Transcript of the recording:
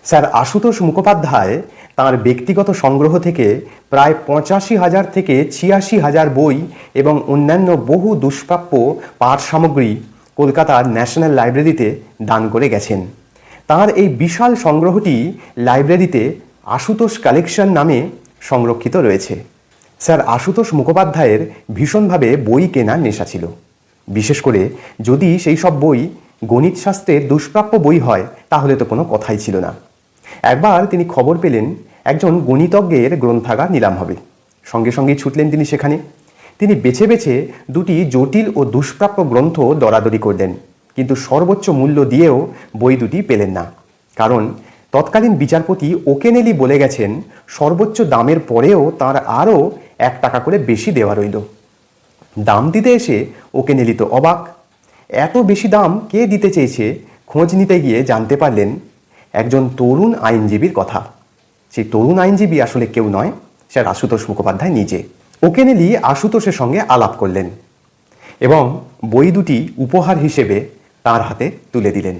Sir Ashutosh Mukhopadhyay তাঁর ব্যক্তিগত সংগ্রহ থেকে প্রায় ৮৫,০০০ থেকে ৮৬,০০০ বই এবং অন্যান্য বহু দুষ্প্রাপ্য পাঠ সামগ্রী কলকাতার ন্যাশনাল লাইব্রেরিতে দান করে গেছেন। তাঁর এই বিশাল সংগ্রহটি লাইব্রেরিতে আশুতোষ কালেকশন নামে সংরক্ষিত রয়েছে। স্যার আশুতোষ মুখোপাধ্যায়ের ভীষণভাবে বই কেনার নেশা ছিল। বিশেষ করে যদি সেই সব বই গণিতশাস্ত্রের দুষ্প্রাপ্য বই হয় তাহলে তো কোনো কথাই ছিল না। একবার তিনি খবর পেলেন একজন গণিতজ্ঞের গ্রন্থাগার নিলাম হবে। সঙ্গে সঙ্গেই ছুটলেন তিনি সেখানে। তিনি বেছে বেছে দুটি জটিল ও দুষ্প্রাপ্য গ্রন্থ দরাদরি করলেন, কিন্তু সর্বোচ্চ মূল্য দিয়েও বই দুটি পেলেন না। কারণ তৎকালীন বিচারপতি ওকেনেলি বলে গেছেন সর্বোচ্চ দামের পরেও তার আরও 1 টাকা করে বেশি দেওয়া রইল। দাম দিতে এসে ওকেনেলি তো অবাক। এত বেশি দাম কে দিতে চেয়েছে খোঁজ নিতে গিয়ে জানতে পারলেন একজন তরুণ আইনজীবীর কথা। সেই তরুণ আইনজীবী আসলে কেউ নয়, স্যার আশুতোষ মুখোপাধ্যায় নিজে। ওকেনেলি আশুতোষের সঙ্গে আলাপ করলেন এবং বই দুটি উপহার হিসেবে তার হাতে তুলে দিলেন।